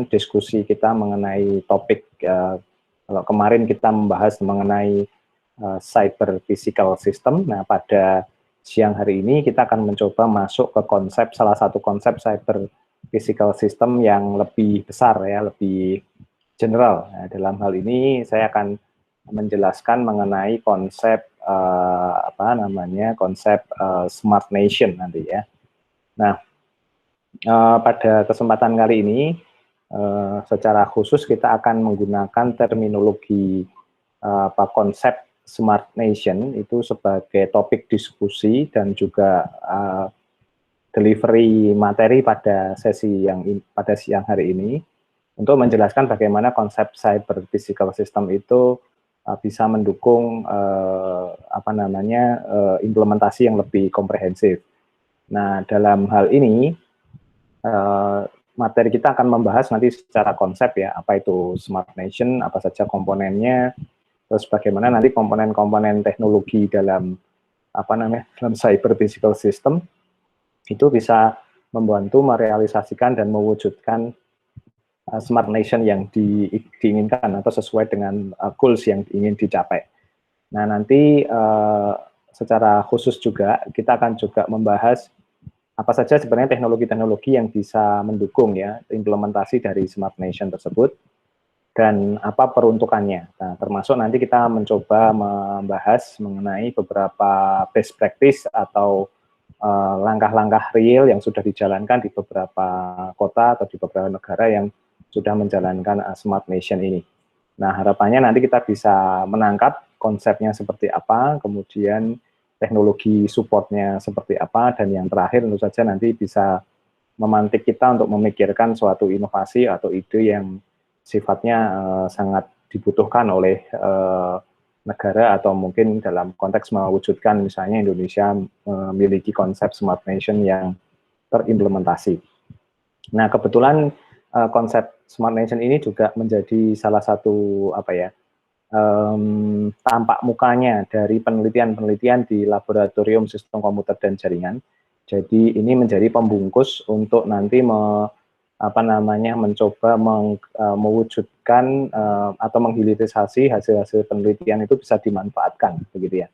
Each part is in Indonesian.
diskusi kita mengenai topik, kalau kemarin kita membahas mengenai cyber physical system. Nah, pada siang hari ini kita akan mencoba masuk ke konsep, salah satu konsep cyber physical system yang lebih besar ya, lebih general. Nah, dalam hal ini saya akan menjelaskan mengenai konsep konsep smart nation nanti ya. Nah, pada kesempatan kali ini secara khusus kita akan menggunakan terminologi konsep smart nation itu sebagai topik diskusi dan juga delivery materi pada pada siang hari ini untuk menjelaskan bagaimana konsep cyber physical system itu bisa mendukung implementasi yang lebih komprehensif. Nah, dalam hal ini materi kita akan membahas nanti secara konsep ya, apa itu smart nation, apa saja komponennya, terus bagaimana nanti komponen-komponen teknologi dalam dalam cyber physical system itu bisa membantu merealisasikan dan mewujudkan smart nation yang diinginkan atau sesuai dengan goals yang ingin dicapai. Nah, nanti secara khusus juga kita akan juga membahas apa saja sebenarnya teknologi-teknologi yang bisa mendukung ya implementasi dari smart nation tersebut dan apa peruntukannya. Nah, termasuk nanti kita mencoba membahas mengenai beberapa best practice atau langkah-langkah real yang sudah dijalankan di beberapa kota atau di beberapa negara yang sudah menjalankan smart nation ini. Nah, harapannya nanti kita bisa menangkap konsepnya seperti apa, kemudian teknologi supportnya seperti apa, dan yang terakhir tentu saja nanti bisa memantik kita untuk memikirkan suatu inovasi atau ide yang sifatnya sangat dibutuhkan oleh negara atau mungkin dalam konteks mewujudkan misalnya Indonesia memiliki konsep smart nation yang terimplementasi. Nah, kebetulan konsep smart nation ini juga menjadi salah satu tampak mukanya dari penelitian-penelitian di laboratorium sistem komputer dan jaringan. Jadi ini menjadi pembungkus untuk nanti mencoba mewujudkan atau menghilirisasi hasil-hasil penelitian itu bisa dimanfaatkan, begitu ya.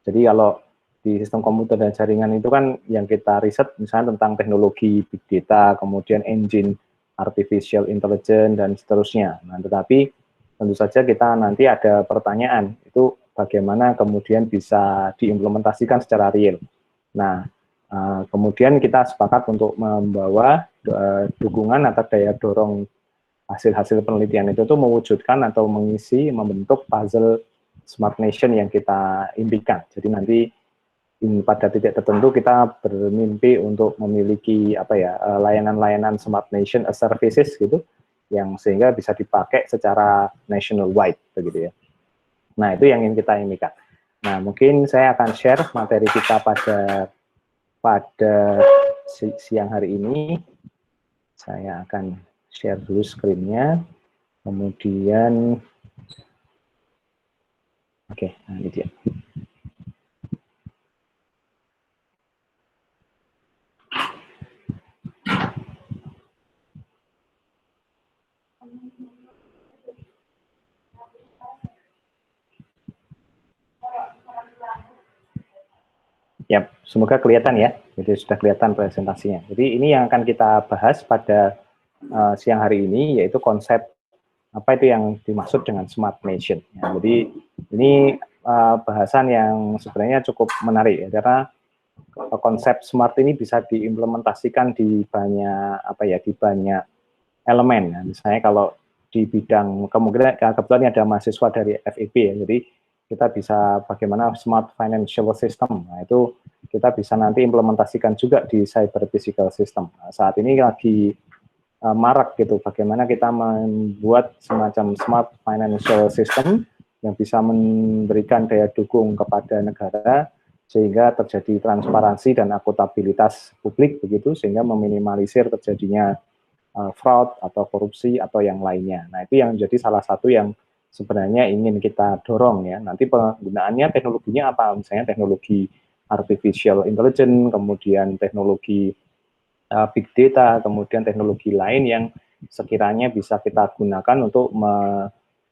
Jadi kalau di sistem komputer dan jaringan itu kan yang kita riset misalnya tentang teknologi big data, kemudian engine artificial intelligence dan seterusnya. Nah, tetapi tentu saja kita nanti ada pertanyaan, itu bagaimana kemudian bisa diimplementasikan secara real. Nah, kemudian kita sepakat untuk membawa dukungan atau daya dorong hasil-hasil penelitian itu tuh mewujudkan atau membentuk puzzle smart nation yang kita impikan. Jadi nanti pada titik tertentu kita bermimpi untuk memiliki layanan-layanan smart nation as services gitu, yang sehingga bisa dipakai secara nationwide begitu ya. Nah, itu yang ingin kita impikan. Nah, mungkin saya akan share materi kita pada siang hari ini. Saya akan share dulu screen-nya. Kemudian nah ini dia. Ya, semoga kelihatan ya. Jadi sudah kelihatan presentasinya. Jadi ini yang akan kita bahas pada siang hari ini, yaitu konsep apa itu yang dimaksud dengan smart nation. Ya, jadi ini bahasan yang sebenarnya cukup menarik ya, karena konsep smart ini bisa diimplementasikan di banyak elemen. Ya. Misalnya kalau di bidang kebetulan ada mahasiswa dari FEB ya, jadi kita bisa bagaimana smart financial system. Nah, itu kita bisa nanti implementasikan juga di cyber physical system. Nah, saat ini lagi marak gitu, bagaimana kita membuat semacam smart financial system yang bisa memberikan daya dukung kepada negara sehingga terjadi transparansi dan akuntabilitas publik begitu, sehingga meminimalisir terjadinya fraud atau korupsi atau yang lainnya. Nah, itu yang menjadi salah satu yang sebenarnya ingin kita dorong ya. Nanti penggunaannya teknologinya apa? Misalnya teknologi artificial intelligence, kemudian teknologi big data, kemudian teknologi lain yang sekiranya bisa kita gunakan untuk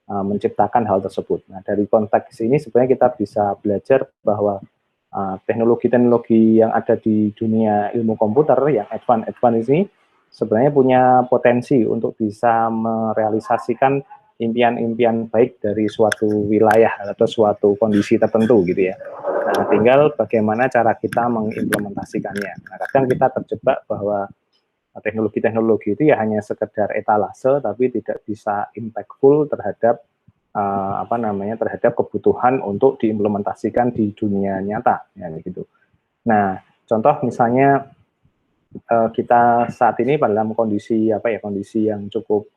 menciptakan hal tersebut. Nah, dari konteks ini sebenarnya kita bisa belajar bahwa teknologi-teknologi yang ada di dunia ilmu komputer yang advance ini sebenarnya punya potensi untuk bisa merealisasikan impian-impian baik dari suatu wilayah atau suatu kondisi tertentu gitu ya. Nah, tinggal bagaimana cara kita mengimplementasikannya. Nah, kadang kita terjebak bahwa teknologi-teknologi itu ya hanya sekedar etalase, tapi tidak bisa impactful terhadap terhadap kebutuhan untuk diimplementasikan di dunia nyata, ya gitu. Nah, contoh misalnya kita saat ini dalam kondisi kondisi yang cukup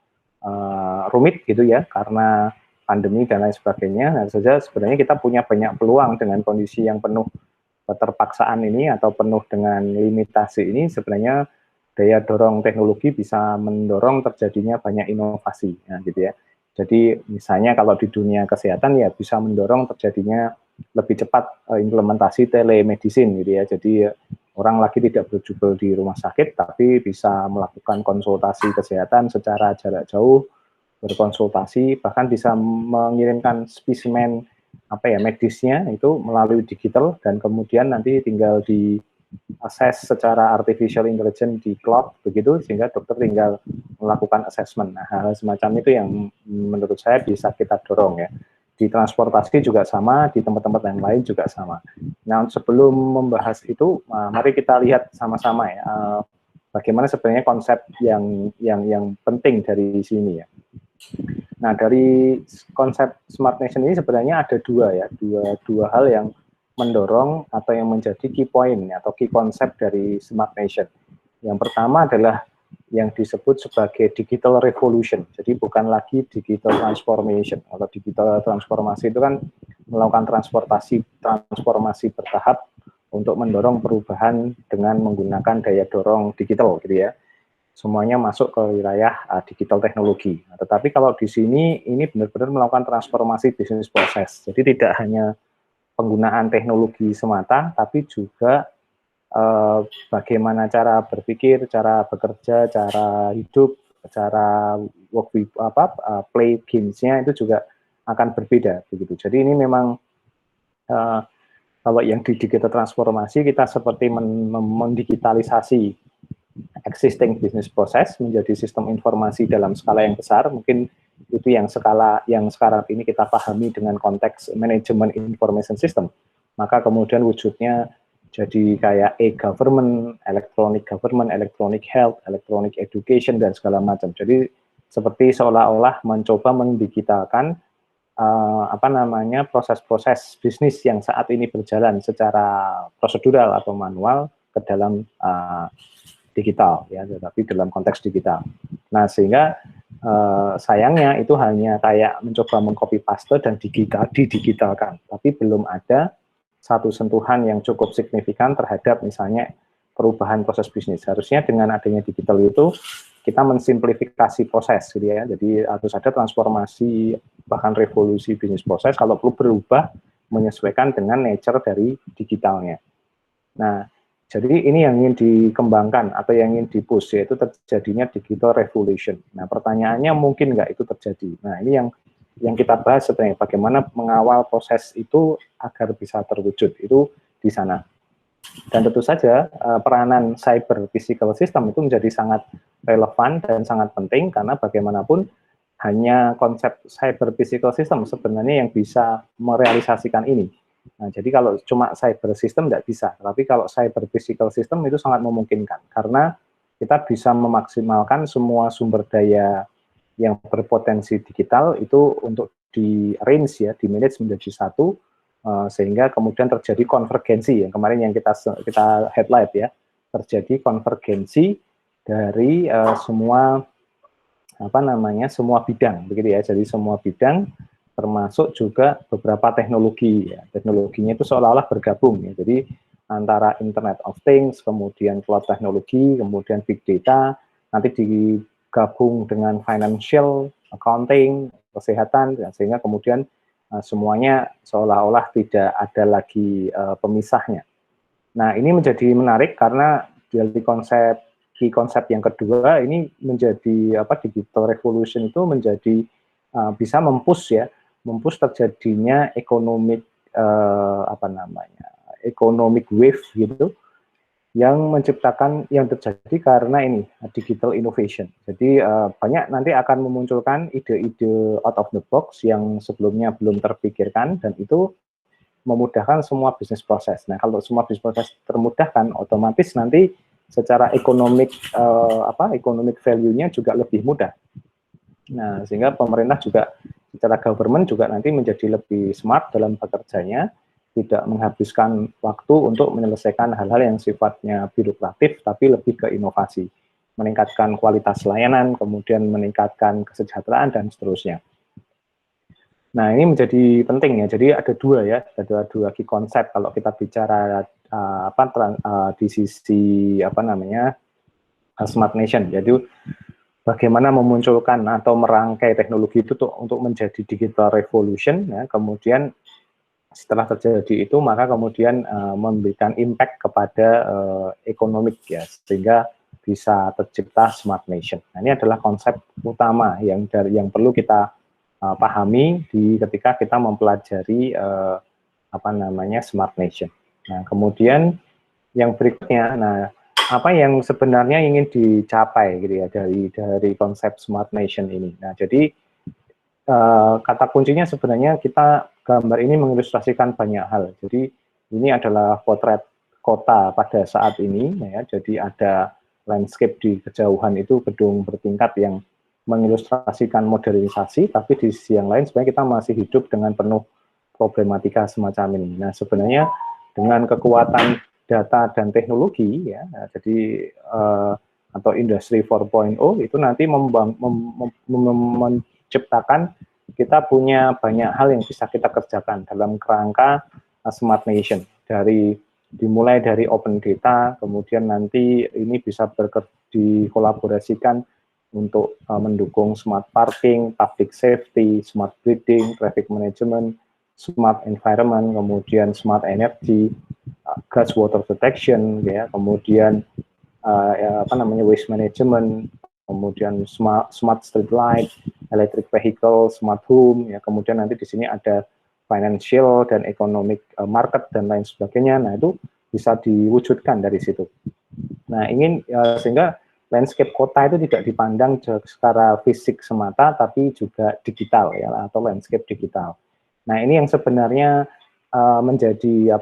rumit gitu ya, karena pandemi dan lain sebagainya. Nah, saja sebenarnya kita punya banyak peluang dengan kondisi yang penuh keterpaksaan ini atau penuh dengan limitasi ini. Sebenarnya daya dorong teknologi bisa mendorong terjadinya banyak inovasi, ya, gitu ya. Jadi misalnya kalau di dunia kesehatan ya bisa mendorong terjadinya lebih cepat implementasi telemedicine gitu ya. Jadi orang lagi tidak berjubel di rumah sakit tapi bisa melakukan konsultasi kesehatan secara jarak jauh, berkonsultasi, bahkan bisa mengirimkan spesimen medisnya itu melalui digital dan kemudian nanti tinggal di akses secara artificial intelligence di cloud begitu, sehingga dokter tinggal melakukan assessment. Nah, hal semacam itu yang menurut saya bisa kita dorong ya. Di transportasi juga sama, di tempat-tempat yang lain juga sama. Nah, sebelum membahas itu, mari kita lihat sama-sama ya, bagaimana sebenarnya konsep yang penting dari sini ya. Nah, dari konsep Smart Nation ini sebenarnya ada dua hal yang mendorong atau yang menjadi key point atau key konsep dari Smart Nation. Yang pertama adalah yang disebut sebagai digital revolution. Jadi bukan lagi digital transformation. Kalau digital transformasi itu kan melakukan transformasi bertahap untuk mendorong perubahan dengan menggunakan daya dorong digital gitu ya. Semuanya masuk ke wilayah digital teknologi. Nah, tetapi kalau di sini ini benar-benar melakukan transformasi bisnis proses. Jadi tidak hanya penggunaan teknologi semata, tapi juga bagaimana cara berpikir, cara bekerja, cara hidup, cara play games-nya itu juga akan berbeda begitu. Jadi ini memang kalau yang di digital transformasi kita seperti mendigitalisasi existing business process menjadi sistem informasi dalam skala yang besar. Mungkin itu yang sekarang ini kita pahami dengan konteks manajemen information system. Maka kemudian wujudnya jadi kayak e-government, electronic health, electronic education dan segala macam. Jadi seperti seolah-olah mencoba mendigitalkan proses-proses bisnis yang saat ini berjalan secara prosedural atau manual ke dalam digital ya, tetapi dalam konteks digital. Nah, sehingga sayangnya itu hanya kayak mencoba mengcopy paste dan didigitalkan, tapi belum ada satu sentuhan yang cukup signifikan terhadap misalnya perubahan proses bisnis. Harusnya dengan adanya digital itu kita mensimplifikasi proses gitu ya. Jadi harus ada transformasi bahkan revolusi bisnis proses kalau perlu berubah menyesuaikan dengan nature dari digitalnya. Nah, jadi ini yang ingin dikembangkan atau yang ingin dipush, yaitu terjadinya digital revolution. Nah, pertanyaannya mungkin nggak itu terjadi. Nah, ini yang kita bahas sebenarnya bagaimana mengawal proses itu agar bisa terwujud itu di sana. Dan tentu saja peranan cyber physical system itu menjadi sangat relevan dan sangat penting karena bagaimanapun hanya konsep cyber physical system sebenarnya yang bisa merealisasikan ini. Nah, jadi kalau cuma cyber system tidak bisa, tapi kalau cyber physical system itu sangat memungkinkan karena kita bisa memaksimalkan semua sumber daya yang berpotensi digital itu untuk di-arrange ya, di-manage menjadi satu, sehingga kemudian terjadi konvergensi yang kemarin yang kita highlight ya, terjadi konvergensi dari semua semua bidang begitu ya. Jadi semua bidang termasuk juga beberapa teknologi ya. Teknologinya itu seolah-olah bergabung ya. Jadi antara Internet of Things, kemudian cloud teknologi, kemudian big data, nanti digabung dengan financial, accounting, kesehatan, sehingga kemudian semuanya seolah-olah tidak ada lagi pemisahnya. Nah, ini menjadi menarik karena dari konsep key konsep yang kedua ini menjadi digital revolution itu menjadi bisa mempush terjadinya economic wave gitu yang menciptakan yang terjadi karena ini digital innovation. Jadi banyak nanti akan memunculkan ide-ide out of the box yang sebelumnya belum terpikirkan dan itu memudahkan semua bisnis proses. Nah, kalau semua bisnis proses termudahkan, otomatis nanti secara economic value-nya juga lebih mudah. Nah, sehingga pemerintah juga secara government juga nanti menjadi lebih smart dalam bekerjanya, tidak menghabiskan waktu untuk menyelesaikan hal-hal yang sifatnya birokratif, tapi lebih ke inovasi, meningkatkan kualitas layanan, kemudian meningkatkan kesejahteraan, dan seterusnya. Nah, ini menjadi penting ya, jadi ada dua key konsep kalau kita bicara di sisi smart nation, jadi bagaimana memunculkan atau merangkai teknologi itu untuk menjadi digital revolution, ya, kemudian setelah terjadi itu maka kemudian memberikan impact kepada ekonomi ya, sehingga bisa tercipta smart nation. Nah, ini adalah konsep utama yang perlu kita pahami ketika kita mempelajari smart nation. Nah, kemudian yang berikutnya, apa yang sebenarnya ingin dicapai gitu ya dari konsep smart nation ini. Nah, jadi kata kuncinya sebenarnya gambar ini mengilustrasikan banyak hal. Jadi ini adalah potret kota pada saat ini, ya. Jadi ada landscape di kejauhan itu gedung bertingkat yang mengilustrasikan modernisasi, tapi di sisi yang lain sebenarnya kita masih hidup dengan penuh problematika semacam ini. Nah, sebenarnya dengan kekuatan data dan teknologi, ya, jadi atau industri 4.0 itu nanti menciptakan kita punya banyak hal yang bisa kita kerjakan dalam kerangka smart nation, dimulai dari open data, kemudian nanti ini bisa dikolaborasikan untuk mendukung smart parking, public safety, smart building, traffic management, smart environment, kemudian smart energy, gas water detection, ya, kemudian waste management, kemudian smart street light, electric vehicle, smart home, ya, kemudian nanti di sini ada financial dan economic market dan lain sebagainya. Nah, itu bisa diwujudkan dari situ. Nah, sehingga landscape kota itu tidak dipandang secara fisik semata, tapi juga digital, ya, atau landscape digital. Nah, ini yang sebenarnya menjadi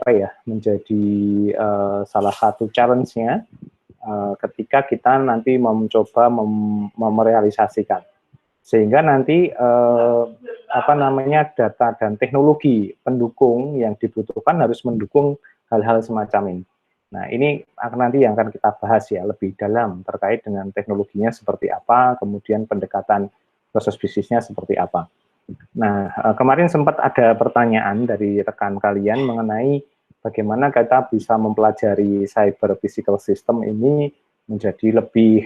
salah satu challenge-nya ketika kita nanti mencoba merealisasikan, sehingga nanti data dan teknologi pendukung yang dibutuhkan harus mendukung hal-hal semacam ini. Nah, ini nanti yang akan kita bahas ya lebih dalam terkait dengan teknologinya seperti apa, kemudian pendekatan proses bisnisnya seperti apa. Nah, kemarin sempat ada pertanyaan dari rekan kalian mengenai bagaimana kita bisa mempelajari cyber physical system ini menjadi lebih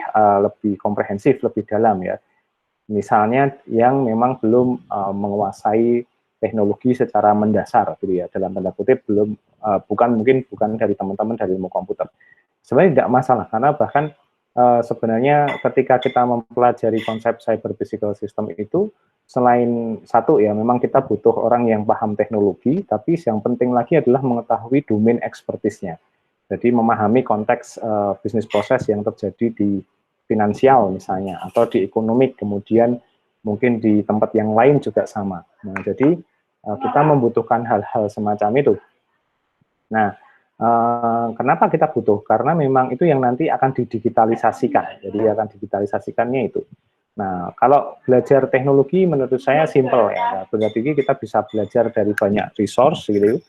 komprehensif, lebih dalam ya. Misalnya yang memang belum menguasai teknologi secara mendasar, gitu ya, dalam tanda kutip bukan dari teman-teman dari ilmu komputer. Sebenarnya tidak masalah, karena bahkan sebenarnya ketika kita mempelajari konsep cyber physical system itu, selain satu ya, memang kita butuh orang yang paham teknologi, tapi yang penting lagi adalah mengetahui domain expertise-nya. Jadi memahami konteks bisnis proses yang terjadi di finansial misalnya, atau di ekonomi, kemudian mungkin di tempat yang lain juga sama. Nah, jadi kita membutuhkan hal-hal semacam itu. Nah, kenapa kita butuh? Karena memang itu yang nanti akan didigitalisasikan. Jadi akan digitalisasikannya itu. Nah, kalau belajar teknologi menurut saya simple ya. Berarti kita bisa belajar dari banyak resource gitu.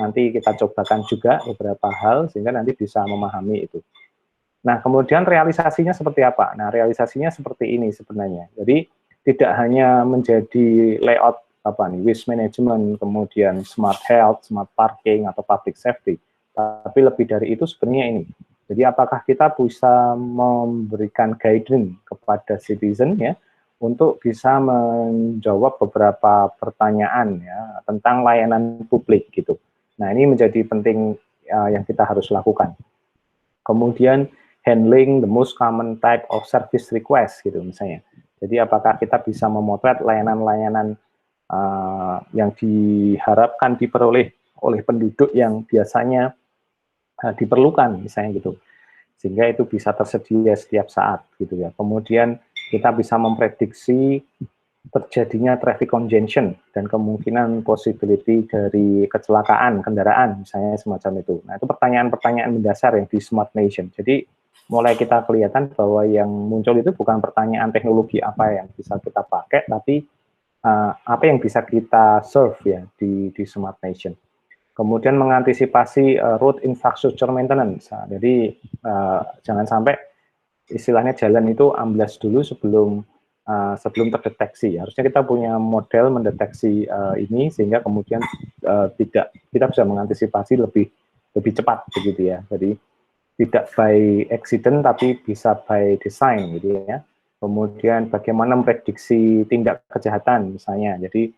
Nanti kita cobakan juga beberapa hal sehingga nanti bisa memahami itu. Nah, kemudian realisasinya seperti apa? Nah, realisasinya seperti ini sebenarnya. Jadi tidak hanya menjadi layout waste management, kemudian smart health, smart parking atau public safety, tapi lebih dari itu sebenarnya ini. Jadi apakah kita bisa memberikan guidance kepada citizen ya untuk bisa menjawab beberapa pertanyaan ya tentang layanan publik gitu. Nah, ini menjadi penting yang kita harus lakukan. Kemudian handling the most common type of service request gitu misalnya. Jadi apakah kita bisa memotret layanan-layanan yang diharapkan diperoleh oleh penduduk yang biasanya diperlukan misalnya gitu, sehingga itu bisa tersedia setiap saat gitu ya. Kemudian kita bisa memprediksi terjadinya traffic congestion dan kemungkinan possibility dari kecelakaan kendaraan misalnya semacam itu. Nah itu pertanyaan-pertanyaan mendasar yang di Smart Nation. Jadi mulai kita kelihatan bahwa yang muncul itu bukan pertanyaan teknologi apa yang bisa kita pakai, tapi apa yang bisa kita serve ya di Smart Nation. Kemudian mengantisipasi road infrastructure maintenance. Nah, jadi jangan sampai istilahnya jalan itu amblas dulu sebelum terdeteksi. Harusnya kita punya model mendeteksi ini sehingga kemudian kita bisa mengantisipasi lebih cepat begitu ya. Jadi tidak by accident tapi bisa by design gitu ya. Kemudian bagaimana memprediksi tindak kejahatan misalnya. Jadi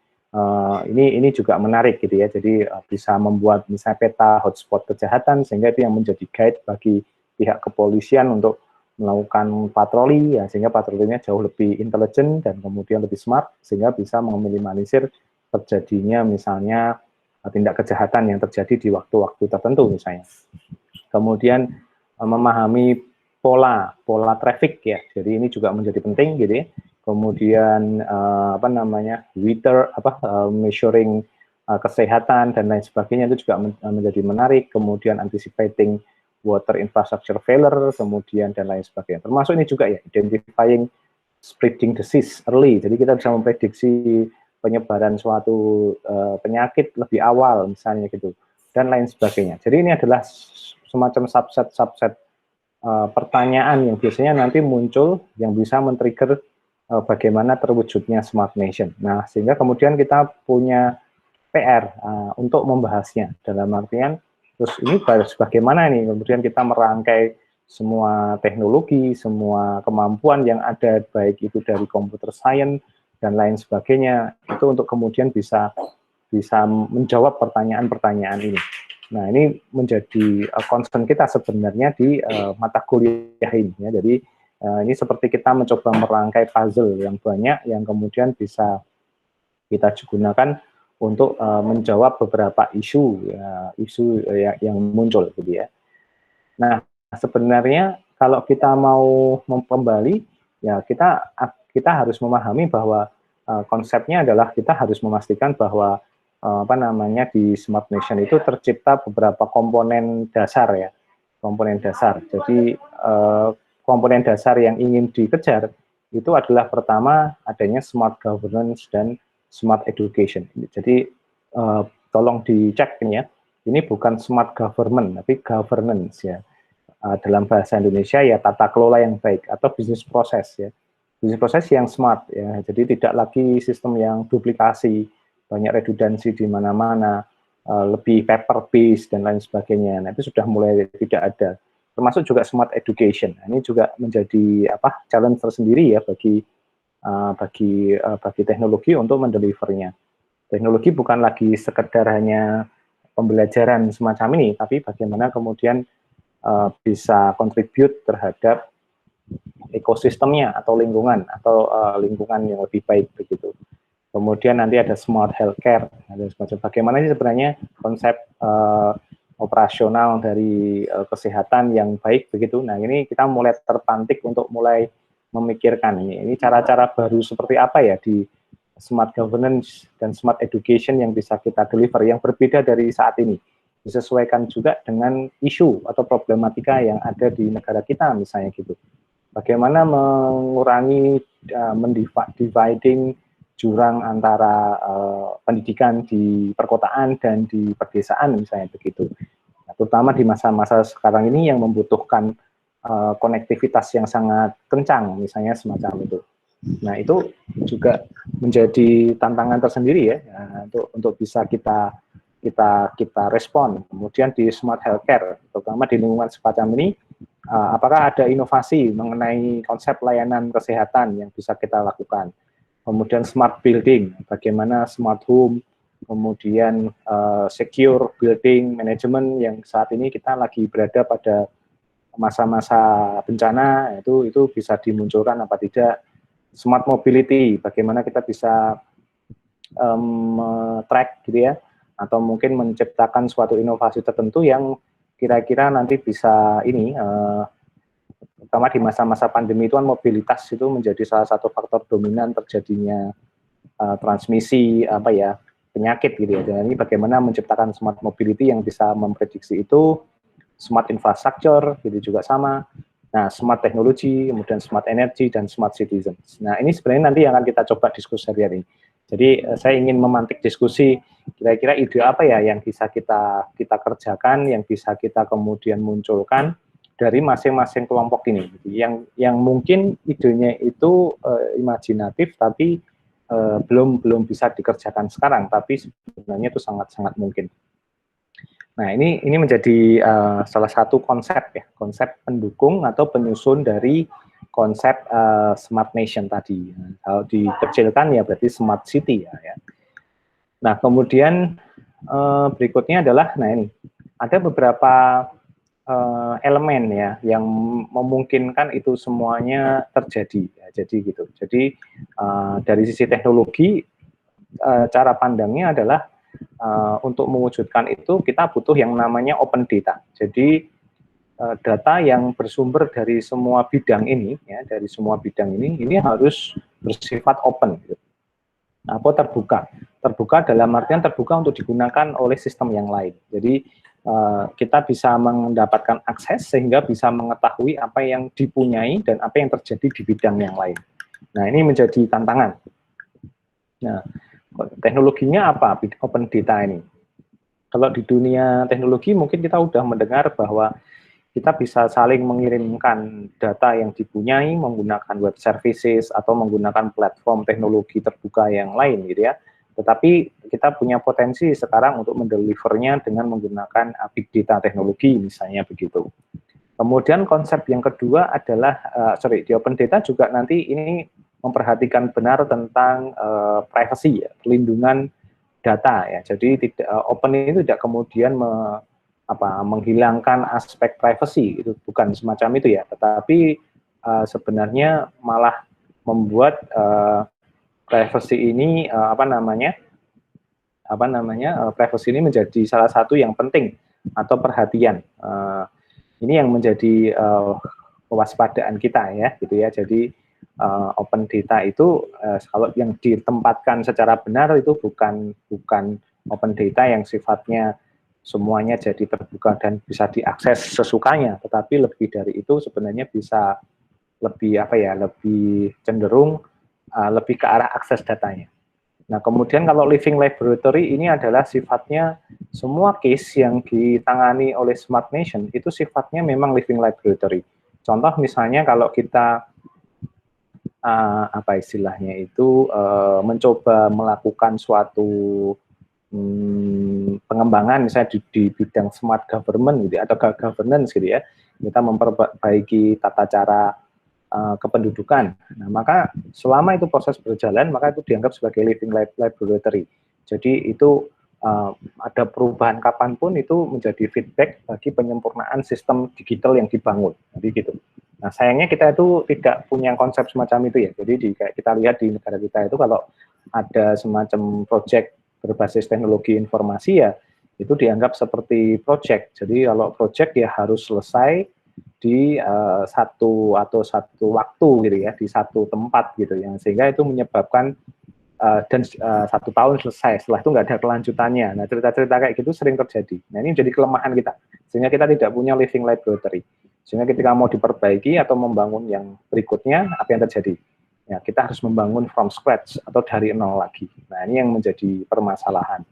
ini juga menarik gitu ya. Jadi bisa membuat misalnya peta hotspot kejahatan sehingga itu yang menjadi guide bagi pihak kepolisian untuk melakukan patroli ya, sehingga patrolinya jauh lebih intelijen dan kemudian lebih smart sehingga bisa meminimalisir terjadinya misalnya tindak kejahatan yang terjadi di waktu-waktu tertentu misalnya. Kemudian memahami pola traffic ya. Jadi ini juga menjadi penting gitu ya. Kemudian measuring kesehatan dan lain sebagainya itu juga menjadi menarik. Kemudian anticipating water infrastructure failure, kemudian dan lain sebagainya. Termasuk ini juga ya, identifying spreading disease early. Jadi kita bisa memprediksi penyebaran suatu penyakit lebih awal misalnya gitu dan lain sebagainya. Jadi ini adalah semacam subset pertanyaan yang biasanya nanti muncul yang bisa men-trigger bagaimana terwujudnya Smart Nation. Nah, sehingga kemudian kita punya PR untuk membahasnya dalam artian terus ini bagaimana nih kemudian kita merangkai semua teknologi, semua kemampuan yang ada baik itu dari computer science dan lain sebagainya itu untuk kemudian bisa menjawab pertanyaan-pertanyaan ini. Nah, ini menjadi concern kita sebenarnya di mata kuliah ini ya. Jadi ini seperti kita mencoba merangkai puzzle yang banyak yang kemudian bisa kita gunakan untuk menjawab beberapa isu yang muncul gitu ya. Nah, sebenarnya kalau kita mau kembali ya kita harus memahami bahwa konsepnya adalah kita harus memastikan bahwa di Smart Nation itu tercipta beberapa komponen dasar ya. Komponen dasar. Jadi komponen dasar yang ingin dikejar itu adalah pertama adanya smart governance dan smart education. Jadi tolong dicek ini ya. Ini bukan smart government tapi governance ya. Dalam bahasa Indonesia ya tata kelola yang baik atau bisnis proses ya. Bisnis proses yang smart ya. Jadi tidak lagi sistem yang duplikasi, banyak redundansi di mana-mana, lebih paper based dan lain sebagainya. Nah, itu sudah mulai tidak ada. Termasuk juga smart education. Nah, ini juga menjadi challenge tersendiri ya bagi teknologi untuk mendelivernya. Teknologi bukan lagi sekedar hanya pembelajaran semacam ini, tapi bagaimana kemudian bisa contribute terhadap ekosistemnya atau lingkungan yang lebih baik begitu. Kemudian nanti ada smart healthcare, ada semacam bagaimana sih sebenarnya konsep operasional dari kesehatan yang baik begitu. Nah ini kita mulai terpantik untuk mulai memikirkan ini cara-cara baru seperti apa ya di smart governance dan smart education yang bisa kita deliver yang berbeda dari saat ini. Disesuaikan juga dengan isu atau problematika yang ada di negara kita misalnya gitu. Bagaimana mengurangi dividing jurang antara pendidikan di perkotaan dan di pedesaan misalnya begitu. Nah, terutama di masa-masa sekarang ini yang membutuhkan konektivitas yang sangat kencang misalnya semacam itu. Nah itu juga menjadi tantangan tersendiri ya untuk bisa kita respon. Kemudian di smart healthcare, terutama di lingkungan semacam ini, apakah ada inovasi mengenai konsep layanan kesehatan yang bisa kita lakukan. Kemudian smart building, bagaimana smart home, kemudian secure building management yang saat ini kita lagi berada pada masa-masa bencana itu bisa dimunculkan apa tidak. Smart mobility, bagaimana kita bisa track gitu ya, atau mungkin menciptakan suatu inovasi tertentu yang kira-kira nanti bisa ini, terutama di masa-masa pandemi itu kan mobilitas itu menjadi salah satu faktor dominan terjadinya transmisi apa ya penyakit gitu ya. Dan ini bagaimana menciptakan smart mobility yang bisa memprediksi itu, smart infrastructure gitu juga sama. Nah, smart teknologi, kemudian smart energy dan smart citizens. Nah, ini sebenarnya nanti yang akan kita coba diskusi hari ini. Jadi saya ingin memantik diskusi kira-kira ide apa ya yang bisa kita kerjakan, yang bisa kita kemudian munculkan dari masing-masing kelompok ini. Yang mungkin idenya itu imajinatif tapi belum bisa dikerjakan sekarang, tapi sebenarnya itu sangat mungkin. Nah, ini menjadi salah satu konsep ya, konsep pendukung atau penyusun dari konsep smart nation tadi. Kalau dikecilkan ya berarti smart city ya. Nah, kemudian berikutnya adalah, nah ini ada beberapa elemen ya yang memungkinkan itu semuanya terjadi. Ya, jadi gitu. Jadi dari sisi teknologi cara pandangnya adalah untuk mewujudkan itu kita butuh yang namanya open data. Jadi data yang bersumber dari semua bidang ini, ya, dari semua bidang ini harus bersifat open, gitu. Atau terbuka. Terbuka dalam artian terbuka untuk digunakan oleh sistem yang lain. Jadi kita bisa mendapatkan akses sehingga bisa mengetahui apa yang dipunyai dan apa yang terjadi di bidang yang lain. Nah, ini menjadi tantangan. Nah, teknologinya apa open data ini? Kalau di dunia teknologi mungkin kita sudah mendengar bahwa kita bisa saling mengirimkan data yang dipunyai menggunakan web services atau menggunakan platform teknologi terbuka yang lain gitu ya. Tetapi kita punya potensi sekarang untuk mendelivernya dengan menggunakan big data teknologi misalnya begitu. Kemudian konsep yang kedua adalah, di open data juga nanti ini memperhatikan benar tentang privacy, ya, perlindungan data ya. Jadi tidak open itu tidak kemudian menghilangkan aspek privacy, itu bukan semacam itu ya. Tetapi sebenarnya malah membuat privacy ini privacy ini menjadi salah satu yang penting atau perhatian. Ini yang menjadi kewaspadaan kita ya, gitu ya. Jadi open data itu kalau yang ditempatkan secara benar itu bukan open data yang sifatnya semuanya jadi terbuka dan bisa diakses sesukanya, tetapi lebih dari itu sebenarnya bisa lebih lebih cenderung lebih ke arah akses datanya. Nah, kemudian kalau living laboratory ini adalah sifatnya semua case yang ditangani oleh Smart Nation itu sifatnya memang living laboratory. Contoh misalnya kalau kita mencoba melakukan suatu pengembangan misalnya di bidang smart government gitu atau governance gitu ya, kita memperbaiki tata cara kependudukan. Nah, maka selama itu proses berjalan, maka itu dianggap sebagai living laboratory. Jadi itu ada perubahan kapanpun itu menjadi feedback bagi penyempurnaan sistem digital yang dibangun. Jadi gitu. Nah, sayangnya kita itu tidak punya konsep semacam itu ya. Jadi kita lihat di negara kita itu kalau ada semacam project berbasis teknologi informasi ya, itu dianggap seperti project. Jadi kalau project ya harus selesai di satu waktu gitu ya, di satu tempat gitu ya, sehingga itu menyebabkan dan 1 tahun selesai, setelah itu nggak ada kelanjutannya. Nah, cerita-cerita kayak gitu sering terjadi. Nah, ini jadi kelemahan kita, sehingga kita tidak punya living laboratory. Sehingga ketika mau diperbaiki atau membangun yang berikutnya, apa yang terjadi? Ya, kita harus membangun from scratch atau dari nol lagi. Nah, ini yang menjadi permasalahan.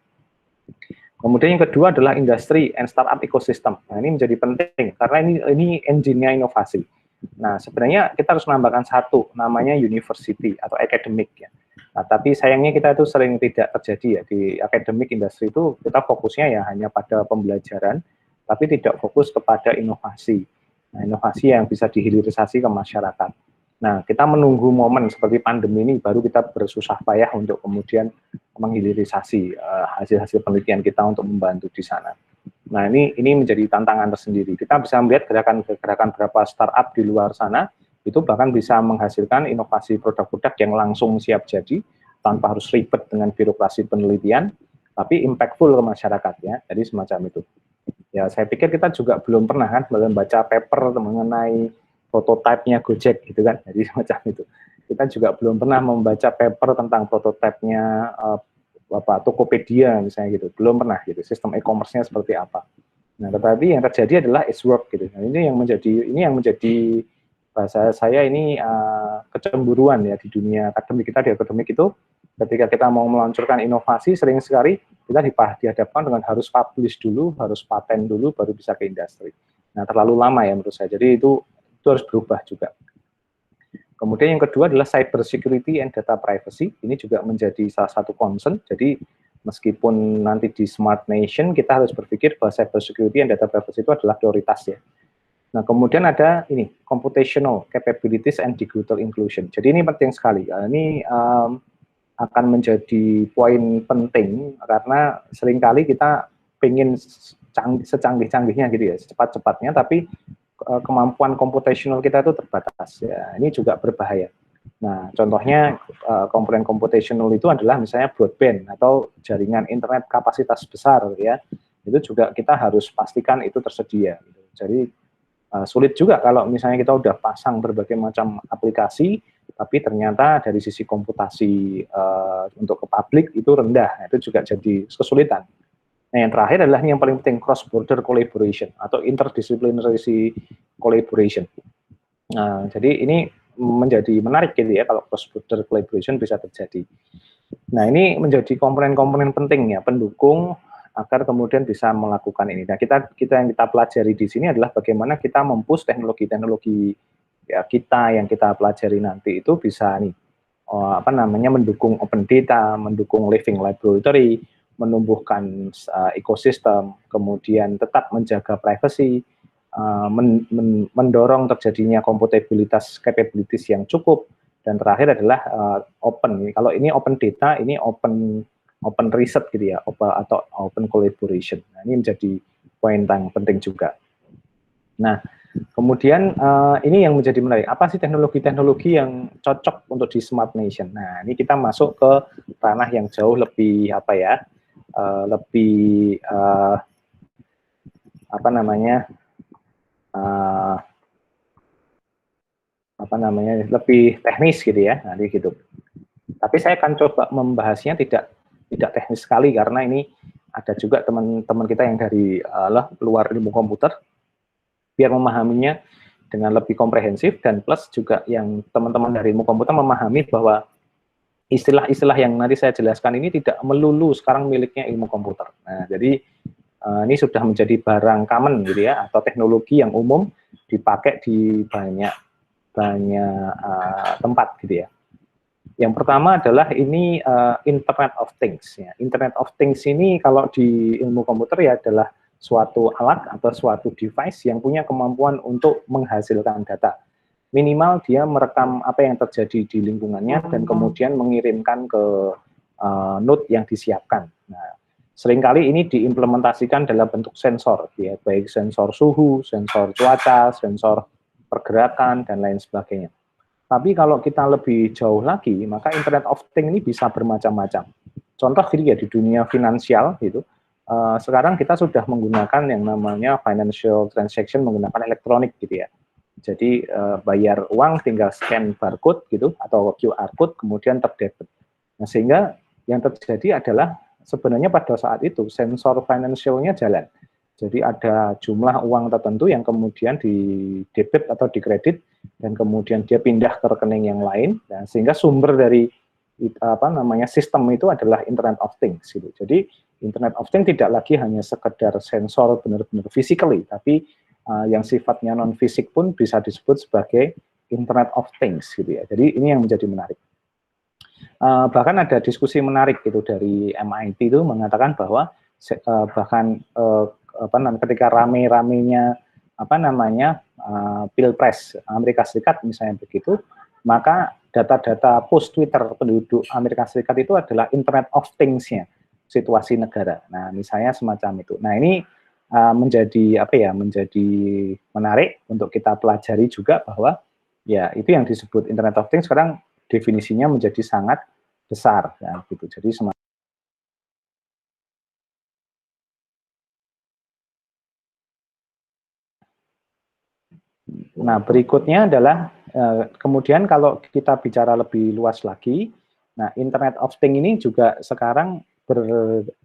Kemudian yang kedua adalah industri and startup ecosystem. Nah, ini menjadi penting karena ini engine-nya inovasi. Nah, sebenarnya kita harus menambahkan satu, namanya university atau academic ya. Nah, tapi sayangnya kita itu sering tidak terjadi ya di academic industry itu kita fokusnya ya hanya pada pembelajaran, tapi tidak fokus kepada inovasi. Nah, inovasi yang bisa dihilirisasi ke masyarakat. Nah, kita menunggu momen seperti pandemi ini baru kita bersusah payah untuk kemudian menghilirisasi hasil-hasil penelitian kita untuk membantu di sana. Nah, ini menjadi tantangan tersendiri. Kita bisa melihat gerakan-gerakan beberapa startup di luar sana, itu bahkan bisa menghasilkan inovasi produk-produk yang langsung siap jadi, tanpa harus ribet dengan birokrasi penelitian, tapi impactful ke masyarakat ya. Jadi semacam itu. Ya, saya pikir kita juga belum pernah kan membaca paper mengenai prototipe-nya Gojek gitu kan. Jadi semacam itu. Kita juga belum pernah membaca paper tentang prototipe-nya Tokopedia misalnya gitu. Belum pernah gitu. Sistem e-commerce-nya seperti apa. Nah, tetapi yang terjadi adalah it's work gitu. Nah, ini yang menjadi bahasa saya ini kecemburuan ya di dunia akademik kita. Di akademik itu ketika kita mau meluncurkan inovasi, sering sekali kita dihadapkan dengan harus publish dulu, harus paten dulu, baru bisa ke industri. Nah, terlalu lama ya menurut saya. Jadi itu harus berubah juga. Kemudian yang kedua adalah cyber security and data privacy. Ini juga menjadi salah satu concern. Jadi meskipun nanti di smart nation, kita harus berpikir bahwa cyber security and data privacy itu adalah prioritas ya. Nah, kemudian ada ini, computational capabilities and digital inclusion. Jadi ini penting sekali. Ini akan menjadi poin penting karena seringkali kita pengen secanggih-canggihnya gitu ya, secepat-cepatnya, tapi kemampuan computational kita itu terbatas. Ya, ini juga berbahaya. Nah, contohnya komponen computational itu adalah misalnya broadband atau jaringan internet kapasitas besar ya. Itu juga kita harus pastikan itu tersedia. Jadi sulit juga kalau misalnya kita udah pasang berbagai macam aplikasi, tapi ternyata dari sisi komputasi untuk ke publik itu rendah. Itu juga jadi kesulitan. Nah, yang terakhir adalah yang paling penting, cross-border collaboration atau interdisciplinary collaboration. Nah, jadi ini menjadi menarik gitu ya kalau cross-border collaboration bisa terjadi. Nah, ini menjadi komponen-komponen penting ya, pendukung agar kemudian bisa melakukan ini. Nah, yang kita pelajari di sini adalah bagaimana kita mempush teknologi-teknologi ya, yang kita pelajari nanti itu bisa nih, mendukung open data, mendukung living laboratory, menumbuhkan ekosistem, kemudian tetap menjaga privacy, mendorong terjadinya computabilitas capabilities yang cukup, dan terakhir adalah open. Kalau ini open data, ini open research gitu ya, atau open collaboration. Nah, ini menjadi poin yang penting juga. Nah, kemudian ini yang menjadi menarik. Apa sih teknologi-teknologi yang cocok untuk di smart nation? Nah, ini kita masuk ke ranah yang jauh lebih lebih teknis gitu ya, nanti gitu. Tapi saya akan coba membahasnya tidak teknis sekali karena ini ada juga teman-teman kita yang dari luar ilmu komputer, biar memahaminya dengan lebih komprehensif, dan plus juga yang teman-teman dari ilmu komputer memahami bahwa istilah-istilah yang nanti saya jelaskan ini tidak melulu sekarang miliknya ilmu komputer. Nah, jadi ini sudah menjadi barang common gitu ya, atau teknologi yang umum dipakai di banyak tempat gitu ya. Yang pertama adalah ini Internet of Things. Ya. Internet of Things ini kalau di ilmu komputer ya adalah suatu alat atau suatu device yang punya kemampuan untuk menghasilkan data. Minimal dia merekam apa yang terjadi di lingkungannya dan kemudian mengirimkan ke node yang disiapkan. Nah, seringkali ini diimplementasikan dalam bentuk sensor, ya, baik sensor suhu, sensor cuaca, sensor pergerakan, dan lain sebagainya. Tapi kalau kita lebih jauh lagi, maka Internet of Things ini bisa bermacam-macam. Contoh gitu ya, di dunia finansial gitu, sekarang kita sudah menggunakan yang namanya financial transaction menggunakan elektronik gitu ya. Jadi bayar uang tinggal scan barcode gitu atau QR code kemudian terdebit. Nah, sehingga yang terjadi adalah sebenarnya pada saat itu sensor financialnya jalan. Jadi ada jumlah uang tertentu yang kemudian di debit atau dikredit dan kemudian dia pindah ke rekening yang lain, dan sehingga sumber dari sistem itu adalah Internet of Things gitu. Jadi Internet of Things tidak lagi hanya sekedar sensor benar-benar physically, tapi yang sifatnya non fisik pun bisa disebut sebagai Internet of Things gitu ya. Jadi ini yang menjadi menarik. Bahkan ada diskusi menarik gitu dari MIT itu mengatakan bahwa ketika rame-ramenya Pilpres Amerika Serikat misalnya begitu, maka data-data post Twitter penduduk Amerika Serikat itu adalah Internet of Things-nya situasi negara. Nah, misalnya semacam itu. Nah, ini menjadi apa ya, menjadi menarik untuk kita pelajari juga bahwa ya itu yang disebut Internet of Things sekarang definisinya menjadi sangat besar ya gitu. Jadi nah, berikutnya adalah kemudian kalau kita bicara lebih luas lagi, nah Internet of Things ini juga sekarang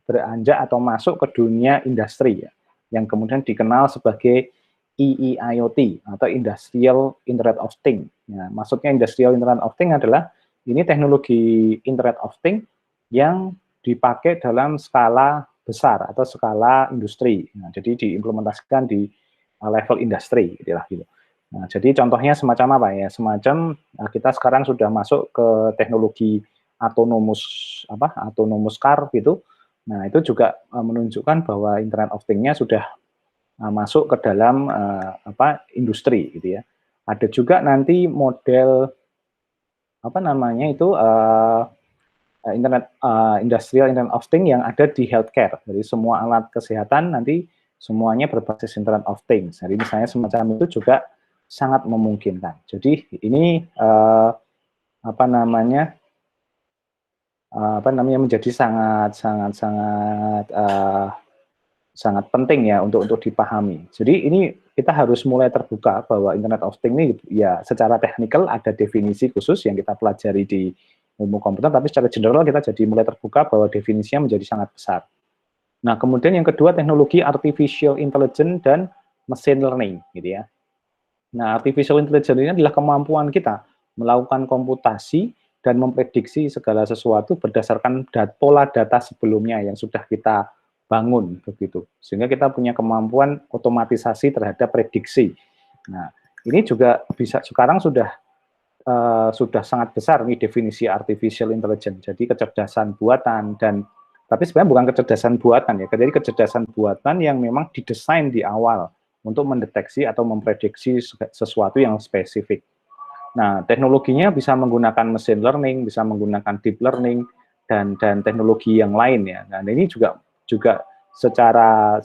beranjak atau masuk ke dunia industri ya, yang kemudian dikenal sebagai EIoT atau Industrial Internet of Things. Nah, maksudnya Industrial Internet of Things adalah ini teknologi Internet of Things yang dipakai dalam skala besar atau skala industri. Nah, jadi diimplementasikan di level industri, gitu. Nah, jadi contohnya semacam apa ya? Semacam kita sekarang sudah masuk ke teknologi autonomous car gitu. Nah, itu juga menunjukkan bahwa Internet of Things-nya sudah masuk ke dalam industri gitu ya. Ada juga nanti model apa namanya itu industrial Internet of Things yang ada di healthcare. Jadi semua alat kesehatan nanti semuanya berbasis Internet of Things. Jadi misalnya semacam itu juga sangat memungkinkan. Jadi ini apa namanya menjadi sangat penting ya untuk dipahami. Jadi ini kita harus mulai terbuka bahwa Internet of Things ini ya secara teknikal ada definisi khusus yang kita pelajari di ilmu komputer, tapi secara general kita jadi mulai terbuka bahwa definisinya menjadi sangat besar. Nah, kemudian yang kedua teknologi artificial intelligence dan machine learning gitu ya. Nah, artificial intelligence ini adalah kemampuan kita melakukan komputasi dan memprediksi segala sesuatu berdasarkan pola data sebelumnya yang sudah kita bangun begitu. Sehingga kita punya kemampuan otomatisasi terhadap prediksi. Nah, ini juga bisa sekarang sudah sangat besar nih definisi artificial intelligence. Jadi kecerdasan buatan tapi sebenarnya bukan kecerdasan buatan ya. Jadi kecerdasan buatan yang memang didesain di awal untuk mendeteksi atau memprediksi sesuatu yang spesifik. Nah, teknologinya bisa menggunakan machine learning, bisa menggunakan deep learning dan teknologi yang lain ya. Nah, ini juga secara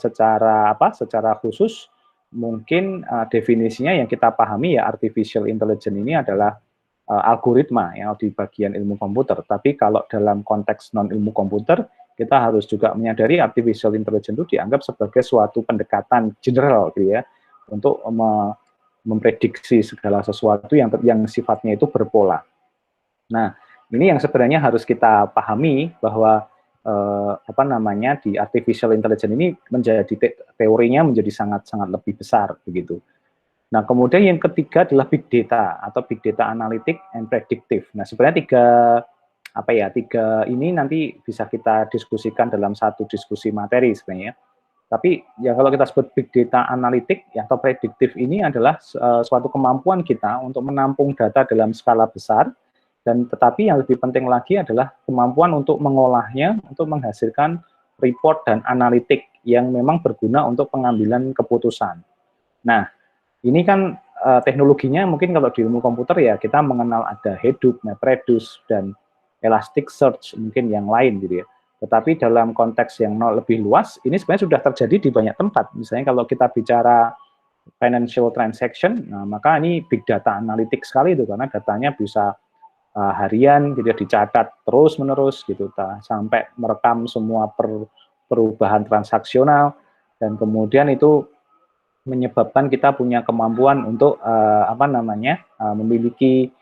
khusus mungkin definisinya yang kita pahami ya artificial intelligence ini adalah algoritma yang di bagian ilmu komputer. Tapi kalau dalam konteks non ilmu komputer, kita harus juga menyadari artificial intelligence itu dianggap sebagai suatu pendekatan general gitu ya untuk memprediksi segala sesuatu yang sifatnya itu berpola. Nah, ini yang sebenarnya harus kita pahami bahwa di artificial intelligence ini menjadi teorinya menjadi sangat lebih besar begitu. Nah, kemudian yang ketiga adalah big data atau big data analytic and predictive. Nah, sebenarnya tiga ini nanti bisa kita diskusikan dalam satu diskusi materi sebenarnya. Tapi ya kalau kita sebut big data analytic ya, atau prediktif ini adalah suatu kemampuan kita untuk menampung data dalam skala besar, dan tetapi yang lebih penting lagi adalah kemampuan untuk mengolahnya, untuk menghasilkan report dan analitik yang memang berguna untuk pengambilan keputusan. Nah, ini kan teknologinya mungkin kalau di ilmu komputer ya kita mengenal ada Hadoop, MapReduce, dan Elasticsearch mungkin yang lain gitu ya. Tetapi dalam konteks yang lebih luas, ini sebenarnya sudah terjadi di banyak tempat. Misalnya kalau kita bicara financial transaction, nah maka ini big data analytics sekali itu karena datanya bisa harian gitu ya, dicatat terus-menerus gitu sampai merekam semua perubahan transaksional dan kemudian itu menyebabkan kita punya kemampuan untuk memiliki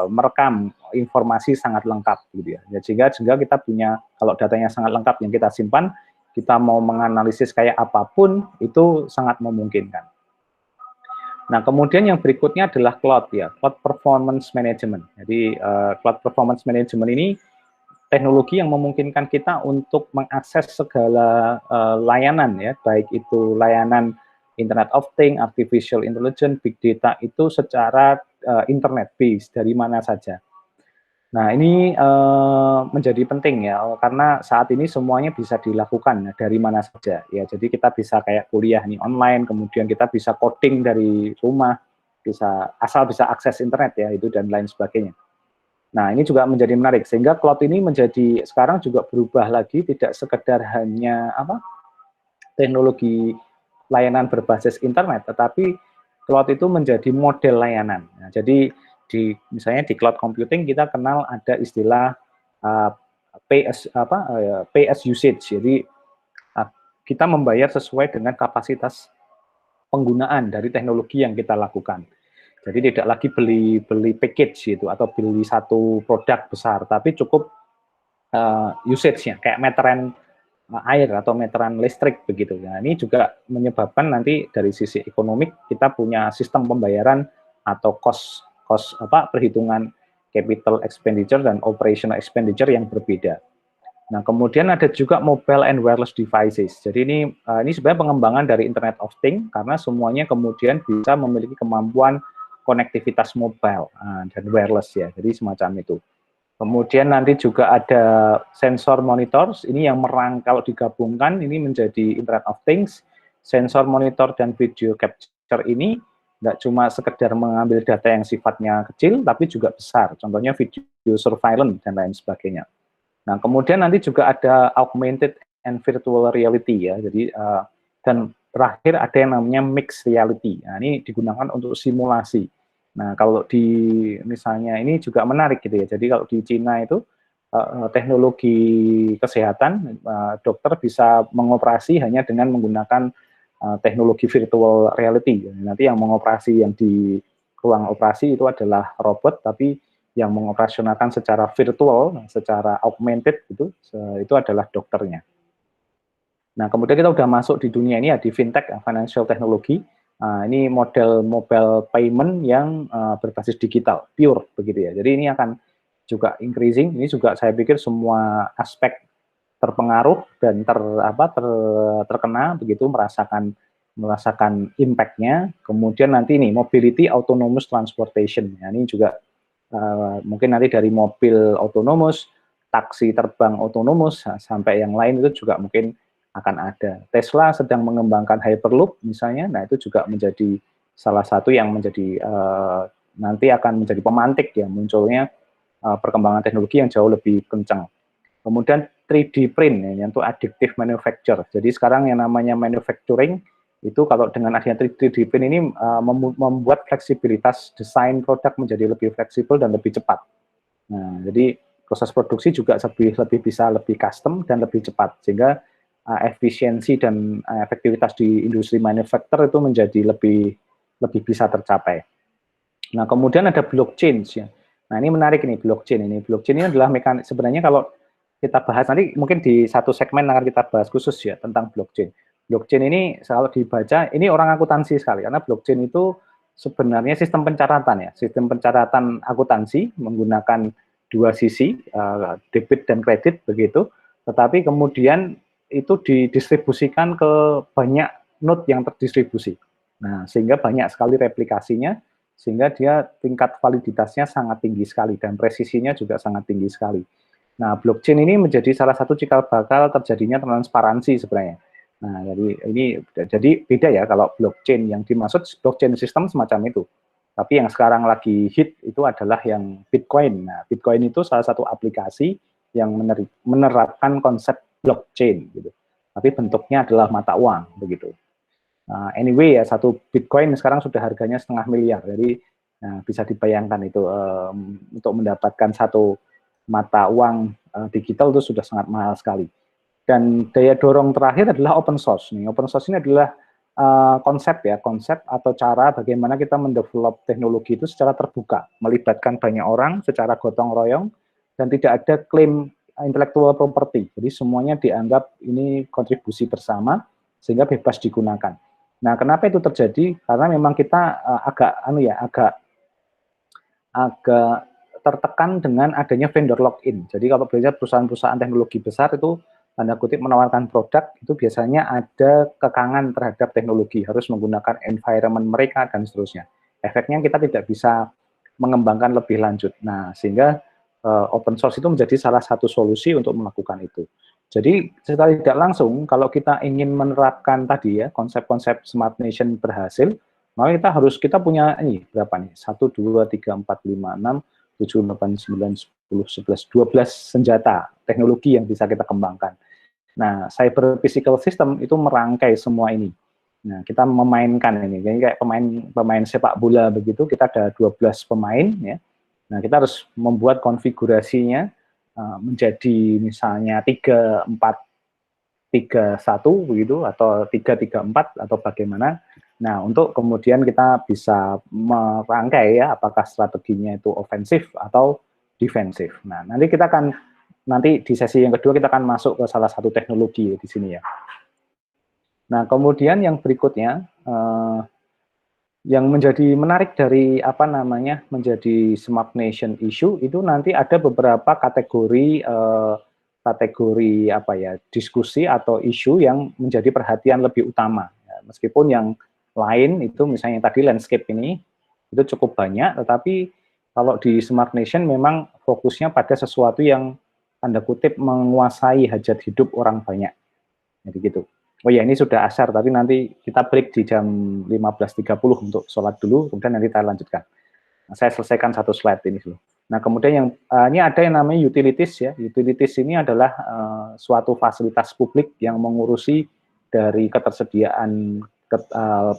merekam informasi sangat lengkap gitu ya. Sehingga kita punya kalau datanya sangat lengkap yang kita simpan, kita mau menganalisis kayak apapun itu sangat memungkinkan. Nah, kemudian yang berikutnya adalah cloud ya, cloud performance management. Jadi cloud performance management ini teknologi yang memungkinkan kita untuk mengakses segala layanan ya, baik itu layanan Internet of Things, artificial intelligence, big data itu secara internet base dari mana saja. Nah, ini menjadi penting ya karena saat ini semuanya bisa dilakukan dari mana saja ya. Jadi kita bisa kayak kuliah nih online, kemudian kita bisa coding dari rumah, asal bisa akses internet ya itu dan lain sebagainya. Nah, ini juga menjadi menarik, sehingga cloud ini menjadi sekarang juga berubah lagi, tidak sekedar hanya teknologi layanan berbasis internet, tetapi cloud itu menjadi model layanan. Nah, jadi misalnya di cloud computing kita kenal ada istilah pay as usage. Jadi kita membayar sesuai dengan kapasitas penggunaan dari teknologi yang kita lakukan. Jadi tidak lagi beli package gitu atau beli satu produk besar, tapi cukup usage-nya kayak meteran air atau meteran listrik begitu. Nah, ini juga menyebabkan nanti dari sisi ekonomik kita punya sistem pembayaran atau cost perhitungan capital expenditure dan operational expenditure yang berbeda. Nah, kemudian ada juga mobile and wireless devices. Jadi ini sebenarnya pengembangan dari Internet of Things karena semuanya kemudian bisa memiliki kemampuan konektivitas mobile dan wireless ya. Jadi semacam itu. Kemudian nanti juga ada sensor monitors, ini yang kalau digabungkan ini menjadi Internet of Things. Sensor monitor dan video capture ini nggak cuma sekedar mengambil data yang sifatnya kecil, tapi juga besar. Contohnya video surveillance dan lain sebagainya. Nah, kemudian nanti juga ada augmented and virtual reality ya. Jadi dan terakhir ada yang namanya mixed reality. Nah, ini digunakan untuk simulasi. Nah, kalau di misalnya ini juga menarik gitu ya. Jadi kalau di Cina itu teknologi kesehatan, dokter bisa mengoperasi hanya dengan menggunakan teknologi virtual reality. Nanti yang mengoperasi yang di ruang operasi itu adalah robot, tapi yang mengoperasionalkan secara virtual, secara augmented itu adalah dokternya. Nah, kemudian kita udah masuk di dunia ini ya, di fintech, financial technology. Ini model mobile payment yang berbasis digital, pure begitu ya. Jadi ini akan juga increasing. Ini juga saya pikir semua aspek terpengaruh dan terkena begitu, merasakan impact-nya. Kemudian nanti ini mobility autonomous transportation. Nah, ini juga mungkin nanti dari mobil otonomus, taksi terbang otonomus, sampai yang lain itu juga mungkin akan ada. Tesla sedang mengembangkan Hyperloop misalnya, nah itu juga menjadi salah satu yang menjadi nanti akan menjadi pemantik ya munculnya perkembangan teknologi yang jauh lebih kencang. Kemudian 3D print, ya, yaitu additive manufacture. Jadi sekarang yang namanya manufacturing, itu kalau dengan adanya 3D print ini membuat fleksibilitas desain produk menjadi lebih fleksibel dan lebih cepat. Nah, jadi proses produksi juga lebih bisa lebih custom dan lebih cepat, sehingga efisiensi dan efektivitas di industri manufacture itu menjadi lebih bisa tercapai. Nah, kemudian ada blockchain ya. Nah, ini menarik nih blockchain ini. Blockchain ini adalah mekanik, sebenarnya kalau kita bahas nanti mungkin di satu segmen akan kita bahas khusus ya tentang blockchain. Blockchain ini kalau dibaca, ini orang akuntansi sekali, karena blockchain itu sebenarnya sistem pencatatan ya, sistem pencatatan akuntansi menggunakan dua sisi, debit dan kredit begitu, tetapi kemudian itu didistribusikan ke banyak node yang terdistribusi. Nah, sehingga banyak sekali replikasinya, sehingga dia tingkat validitasnya sangat tinggi sekali dan presisinya juga sangat tinggi sekali. Nah, blockchain ini menjadi salah satu cikal bakal terjadinya transparansi sebenarnya. Nah, jadi beda ya kalau blockchain yang dimaksud blockchain sistem semacam itu. Tapi yang sekarang lagi hit itu adalah yang Bitcoin. Nah, Bitcoin itu salah satu aplikasi yang menerapkan konsep blockchain gitu. Tapi bentuknya adalah mata uang begitu. Anyway ya, satu Bitcoin sekarang sudah harganya 0,5 miliar. Jadi bisa dibayangkan itu untuk mendapatkan satu mata uang digital itu sudah sangat mahal sekali. Dan daya dorong terakhir adalah open source. Nih, open source ini adalah konsep atau cara bagaimana kita mendevelop teknologi itu secara terbuka, melibatkan banyak orang secara gotong royong dan tidak ada klaim intellectual property. Jadi semuanya dianggap ini kontribusi bersama sehingga bebas digunakan. Nah, kenapa itu terjadi? Karena memang kita agak tertekan dengan adanya vendor lock-in. Jadi kalau biasanya perusahaan-perusahaan teknologi besar itu tanda kutip menawarkan produk, itu biasanya ada kekangan terhadap teknologi, harus menggunakan environment mereka dan seterusnya. Efeknya kita tidak bisa mengembangkan lebih lanjut. Nah, sehingga open source itu menjadi salah satu solusi untuk melakukan itu. Jadi secara tidak langsung, kalau kita ingin menerapkan tadi ya konsep-konsep smart nation berhasil, maka kita punya ini berapa nih? 1, 2, 3, 4, 5, 6, 7, 8, 9, 10, 11, 12 senjata teknologi yang bisa kita kembangkan. Nah, cyber physical system itu merangkai semua ini. Nah, kita memainkan ini. Jadi kayak pemain sepak bola begitu, kita ada 12 pemain ya. Nah, kita harus membuat konfigurasinya menjadi misalnya 3-4-3-1 begitu atau 3-3-4 atau bagaimana. Nah, untuk kemudian kita bisa merangkai ya apakah strateginya itu ofensif atau defensif. Nah, nanti di sesi yang kedua kita akan masuk ke salah satu teknologi di sini ya. Nah, kemudian yang berikutnya yang menjadi menarik dari menjadi Smart Nation issue itu nanti ada beberapa kategori diskusi atau isu yang menjadi perhatian lebih utama. Ya, meskipun yang lain itu misalnya tadi landscape ini itu cukup banyak, tetapi kalau di Smart Nation memang fokusnya pada sesuatu yang tanda kutip menguasai hajat hidup orang banyak. Jadi gitu. Oh ya, ini sudah asar, tapi nanti kita break di jam 15.30 untuk sholat dulu, kemudian nanti kita lanjutkan. Nah, saya selesaikan satu slide ini dulu. Nah, kemudian yang ini ada yang namanya utilities ya. Utilities ini adalah suatu fasilitas publik yang mengurusi dari ketersediaan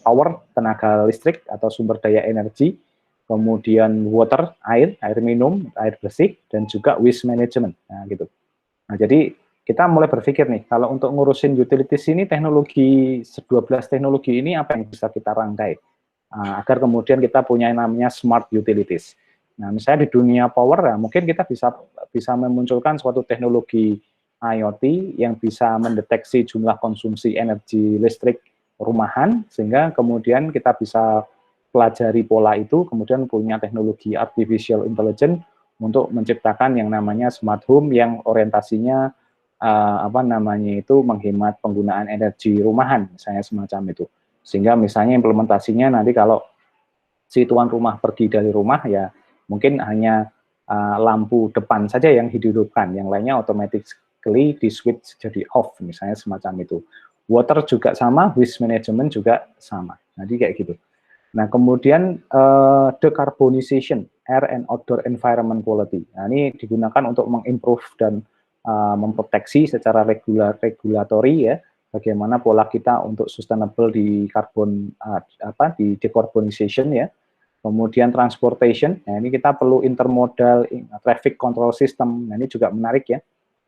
power, tenaga listrik atau sumber daya energi, kemudian water, air minum, air bersih, dan juga waste management. Nah, gitu. Nah, jadi kita mulai berpikir nih, kalau untuk ngurusin utilities ini 12 teknologi ini apa yang bisa kita rangkai agar kemudian kita punya yang namanya smart utilities. Nah, misalnya di dunia power ya, mungkin kita bisa memunculkan suatu teknologi IoT yang bisa mendeteksi jumlah konsumsi energi listrik rumahan sehingga kemudian kita bisa pelajari pola itu, kemudian punya teknologi artificial intelligence untuk menciptakan yang namanya smart home yang orientasinya menghemat penggunaan energi rumahan, misalnya semacam itu. Sehingga misalnya implementasinya nanti kalau si tuan rumah pergi dari rumah ya mungkin hanya lampu depan saja yang dihidupkan, yang lainnya automatically di switch jadi off, misalnya semacam itu. Water juga sama, waste management juga sama. Jadi kayak gitu. Nah, kemudian decarbonization, air and outdoor environment quality. Nah, ini digunakan untuk mengimprove dan memproteksi secara regulatori ya, bagaimana pola kita untuk sustainable di di decarbonization ya. Kemudian transportation, nah ini kita perlu intermodal traffic control system. Nah, ini juga menarik ya.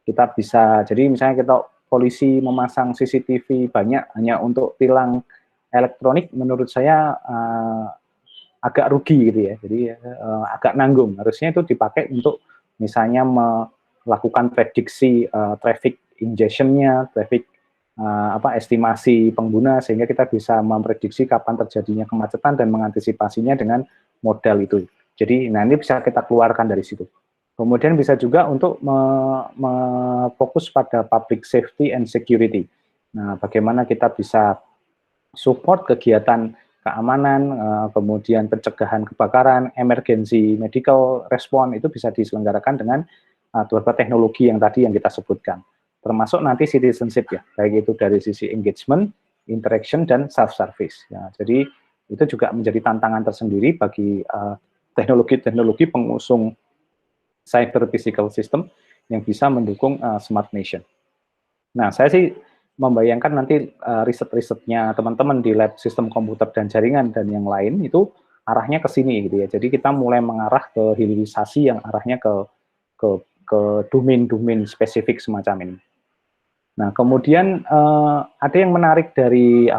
Kita bisa, jadi misalnya kita polisi memasang CCTV banyak hanya untuk tilang elektronik, menurut saya agak rugi gitu ya. Jadi agak nanggung. Harusnya itu dipakai untuk misalnya melakukan prediksi traffic ingestion-nya, traffic estimasi pengguna sehingga kita bisa memprediksi kapan terjadinya kemacetan dan mengantisipasinya dengan modal itu. Jadi, nah ini bisa kita keluarkan dari situ. Kemudian bisa juga untuk fokus pada public safety and security. Nah, bagaimana kita bisa support kegiatan keamanan, kemudian pencegahan kebakaran, emergency medical response itu bisa diselenggarakan dengan beberapa teknologi yang tadi yang kita sebutkan. Termasuk nanti citizenship ya, baik itu dari sisi engagement, interaction, dan self-service. Ya, jadi itu juga menjadi tantangan tersendiri bagi teknologi-teknologi pengusung cyber physical system yang bisa mendukung smart nation. Nah, saya sih membayangkan nanti riset-risetnya teman-teman di lab sistem komputer dan jaringan dan yang lain itu arahnya ke sini gitu ya. Jadi kita mulai mengarah ke hilirisasi yang arahnya ke domain-domain spesifik semacam ini. Nah, kemudian ada yang menarik dari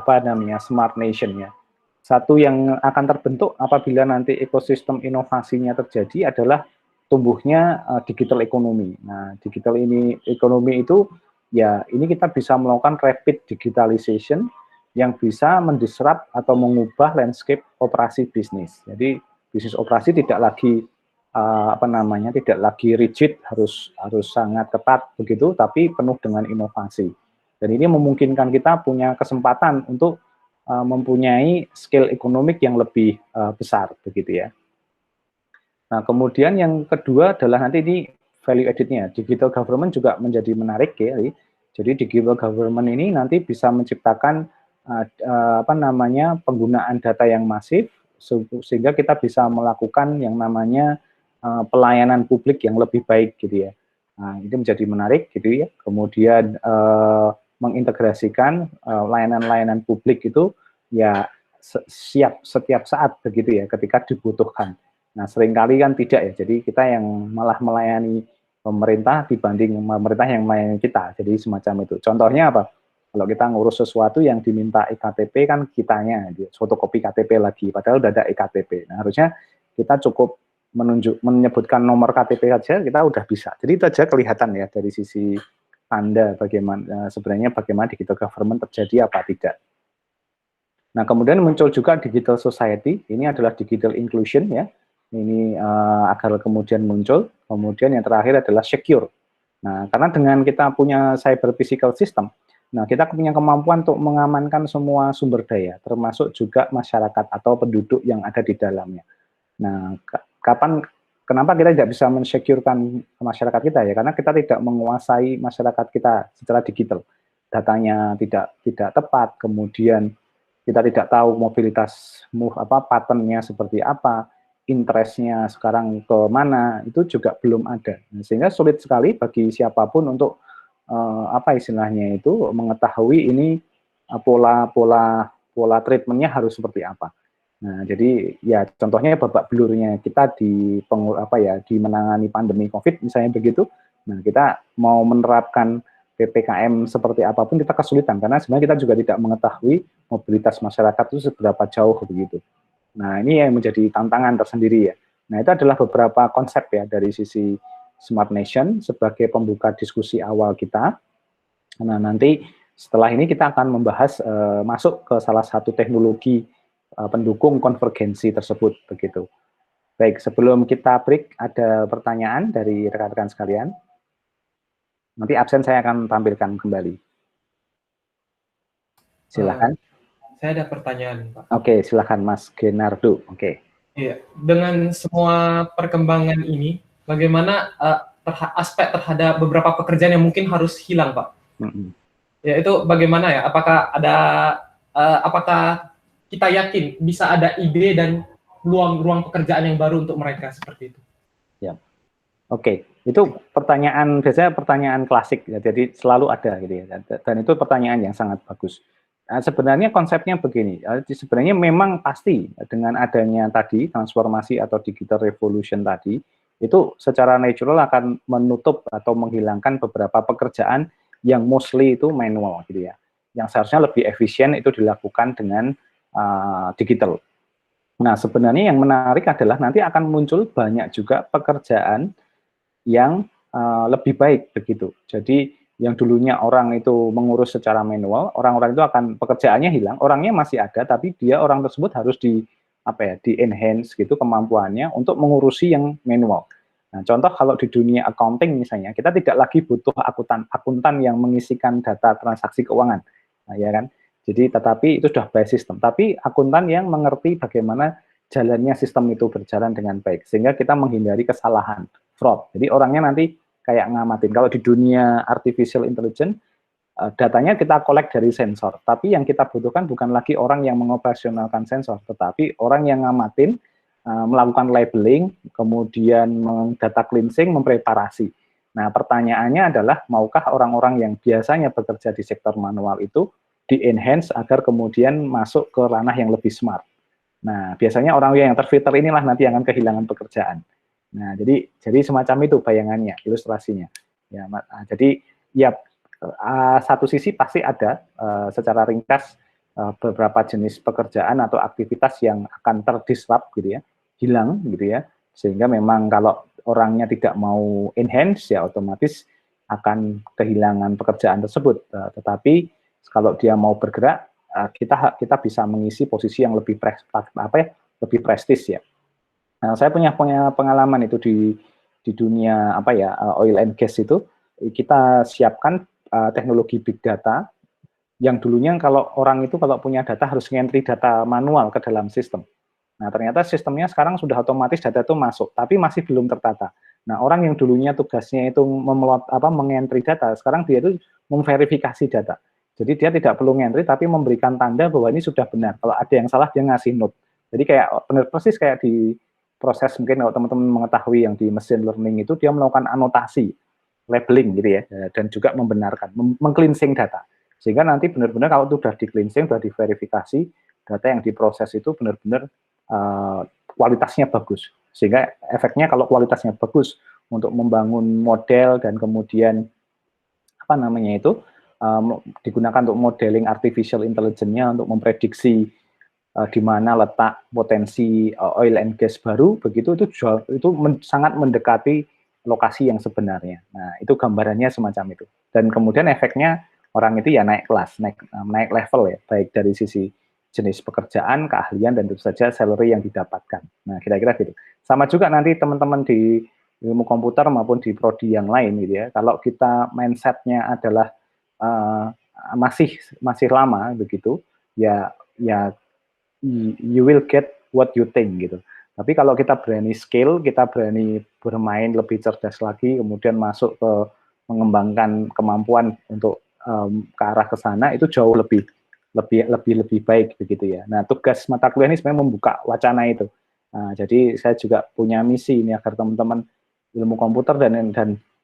smart nation ya. Satu yang akan terbentuk apabila nanti ekosistem inovasinya terjadi adalah tumbuhnya digital ekonomi. Nah, digital ekonomi itu ya ini kita bisa melakukan rapid digitalization yang bisa mendisrupt atau mengubah landscape operasi bisnis. Jadi bisnis operasi tidak lagi tidak lagi rigid harus sangat ketat begitu, tapi penuh dengan inovasi. Dan ini memungkinkan kita punya kesempatan untuk mempunyai skill ekonomik yang lebih besar begitu ya. Nah, kemudian yang kedua adalah nanti ini value added-nya. Digital government juga menjadi menarik ya. Jadi digital government ini nanti bisa menciptakan penggunaan data yang masif sehingga kita bisa melakukan yang namanya pelayanan publik yang lebih baik gitu ya. Nah, ini menjadi menarik gitu ya. Kemudian mengintegrasikan layanan-layanan publik itu ya siap setiap saat begitu ya ketika dibutuhkan. Nah, seringkali kan tidak ya. Jadi kita yang malah melayani pemerintah dibanding pemerintah yang melayani kita. Jadi semacam itu. Contohnya apa? Kalau kita ngurus sesuatu yang diminta EKTP kan kitanya, fotokopi KTP lagi, padahal udah ada EKTP. Nah, harusnya kita cukup menyebutkan nomor KTP saja kita udah bisa. Jadi itu aja kelihatan ya dari sisi tanda bagaimana sebenarnya bagaimana digital government terjadi apa tidak. Nah, kemudian muncul juga digital society, ini adalah digital inclusion ya. Ini agar kemudian muncul. Kemudian yang terakhir adalah secure. Nah, karena dengan kita punya cyber physical system, nah kita punya kemampuan untuk mengamankan semua sumber daya, termasuk juga masyarakat atau penduduk yang ada di dalamnya. Nah, kenapa kita tidak bisa mensecurekan masyarakat kita ya? Karena kita tidak menguasai masyarakat kita secara digital. Datanya tidak tepat, kemudian kita tidak tahu mobilitas pattern-nya seperti apa, interest-nya sekarang ke mana, itu juga belum ada. Sehingga sulit sekali bagi siapapun untuk istilahnya itu mengetahui ini pola treatment-nya harus seperti apa. Nah, jadi ya contohnya babak belurnya kita di menangani pandemi Covid misalnya begitu. Nah, kita mau menerapkan PPKM seperti apapun kita kesulitan karena sebenarnya kita juga tidak mengetahui mobilitas masyarakat itu seberapa jauh begitu. Nah, ini yang menjadi tantangan tersendiri ya. Nah, itu adalah beberapa konsep ya dari sisi Smart Nation sebagai pembuka diskusi awal kita. Nah, nanti setelah ini kita akan membahas masuk ke salah satu teknologi pendukung konvergensi tersebut begitu. Baik, sebelum kita break ada pertanyaan dari rekan-rekan sekalian. Nanti absen saya akan tampilkan kembali. Silakan. Saya ada pertanyaan, Pak. Oke, silakan Mas Genardo. Oke. Iya, dengan semua perkembangan ini, bagaimana aspek terhadap beberapa pekerjaan yang mungkin harus hilang, Pak? Ya, itu bagaimana ya? Apakah kita yakin bisa ada ide dan ruang pekerjaan yang baru untuk mereka seperti itu? Ya, oke. Itu biasanya pertanyaan klasik ya, jadi selalu ada gitu ya. Dan itu pertanyaan yang sangat bagus. Nah, sebenarnya konsepnya begini, sebenarnya memang pasti dengan adanya tadi transformasi atau digital revolution tadi, itu secara natural akan menutup atau menghilangkan beberapa pekerjaan yang mostly itu manual gitu ya. Yang seharusnya lebih efisien itu dilakukan dengan digital. Nah, sebenarnya yang menarik adalah nanti akan muncul banyak juga pekerjaan yang lebih baik begitu. Jadi yang dulunya orang itu mengurus secara manual, orang-orang itu akan pekerjaannya hilang, orangnya masih ada, tapi orang tersebut harus di-enhance gitu kemampuannya untuk mengurusi yang manual. Nah, contoh kalau di dunia accounting misalnya, kita tidak lagi butuh akuntan yang mengisikan data transaksi keuangan, nah, ya kan? Jadi tetapi itu sudah by system, tapi akuntan yang mengerti bagaimana jalannya sistem itu berjalan dengan baik, sehingga kita menghindari kesalahan, fraud. Jadi orangnya nanti kayak ngamatin. Kalau di dunia artificial intelligence, datanya kita collect dari sensor. Tapi yang kita butuhkan bukan lagi orang yang mengoperasionalkan sensor, tetapi orang yang ngamatin, melakukan labeling, kemudian data cleansing, mempreparasi. Nah, pertanyaannya adalah, maukah orang-orang yang biasanya bekerja di sektor manual itu di-enhance agar kemudian masuk ke ranah yang lebih smart. Nah, biasanya orang yang terfilter inilah nanti yang akan kehilangan pekerjaan. Nah, jadi semacam itu bayangannya, ilustrasinya. Ya, jadi ya satu sisi pasti ada secara ringkas beberapa jenis pekerjaan atau aktivitas yang akan terdisrupt gitu ya, hilang gitu ya, sehingga memang kalau orangnya tidak mau enhance ya otomatis akan kehilangan pekerjaan tersebut. Tetapi kalau dia mau bergerak, kita bisa mengisi posisi yang lebih lebih prestis ya. Nah, saya punya pengalaman itu di dunia oil and gas itu, kita siapkan teknologi big data yang dulunya kalau orang itu kalau punya data harus ngentri data manual ke dalam sistem. Nah, ternyata sistemnya sekarang sudah otomatis data itu masuk, tapi masih belum tertata. Nah, orang yang dulunya tugasnya itu mengentri data, sekarang dia itu memverifikasi data. Jadi dia tidak perlu ngentri, tapi memberikan tanda bahwa ini sudah benar. Kalau ada yang salah, dia ngasih note. Jadi kayak benar persis kayak di proses mungkin kalau teman-teman mengetahui yang di machine learning itu dia melakukan anotasi, labeling gitu ya, dan juga membenarkan, meng-cleansing data. Sehingga nanti benar-benar kalau itu sudah di-cleansing, sudah diverifikasi, data yang diproses itu benar-benar kualitasnya bagus. Sehingga efeknya kalau kualitasnya bagus untuk membangun model dan kemudian apa namanya itu digunakan untuk modeling artificial intelligence-nya untuk memprediksi di mana letak potensi oil and gas baru, begitu itu sangat mendekati lokasi yang sebenarnya. Nah, itu gambarannya semacam itu. Dan kemudian efeknya orang itu ya naik kelas, naik level ya, baik dari sisi jenis pekerjaan, keahlian, dan tentu saja salary yang didapatkan. Nah, kira-kira gitu. Sama juga nanti teman-teman di ilmu komputer maupun di prodi yang lain gitu ya. Kalau kita mindset-nya adalah masih lama begitu, ya you will get what you think gitu. Tapi kalau kita berani scale, kita berani bermain lebih cerdas lagi, kemudian masuk ke mengembangkan kemampuan untuk ke arah ke sana, itu jauh lebih baik begitu ya. Nah, tugas mata kuliah ini sebenarnya membuka wacana itu. Nah, jadi saya juga punya misi ini agar teman-teman ilmu komputer dan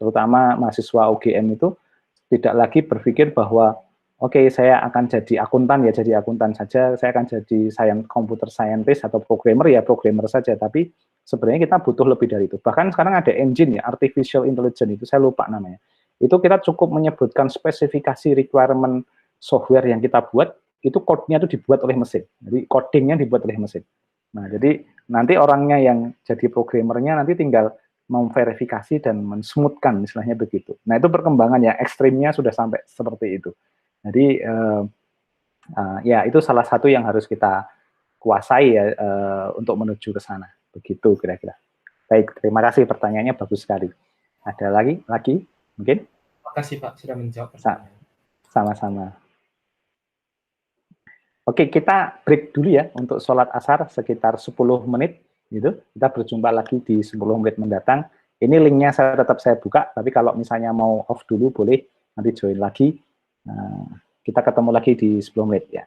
terutama mahasiswa UGM itu tidak lagi berpikir bahwa oke, saya akan jadi akuntan saja, saya akan jadi computer scientist atau programmer saja, tapi sebenarnya kita butuh lebih dari itu. Bahkan sekarang ada engine ya, artificial intelligence itu saya lupa namanya. Itu kita cukup menyebutkan spesifikasi requirement software yang kita buat, itu code-nya itu dibuat oleh mesin. Jadi coding-nya dibuat oleh mesin. Nah, jadi nanti orangnya yang jadi programmernya nanti tinggal memverifikasi dan mensmoothkan, istilahnya begitu. Nah, itu perkembangan ya, ekstrimnya sudah sampai seperti itu. Jadi ya itu salah satu yang harus kita kuasai ya untuk menuju ke sana. Begitu kira-kira. Baik, terima kasih pertanyaannya bagus sekali. Ada lagi mungkin? Terima kasih Pak sudah menjawab. Sama-sama. Oke, kita break dulu ya untuk sholat asar sekitar 10 menit gitu. Kita berjumpa lagi di 10 menit mendatang. Ini linknya tetap saya buka, tapi kalau misalnya mau off dulu boleh nanti join lagi. Kita ketemu lagi di 10 menit ya.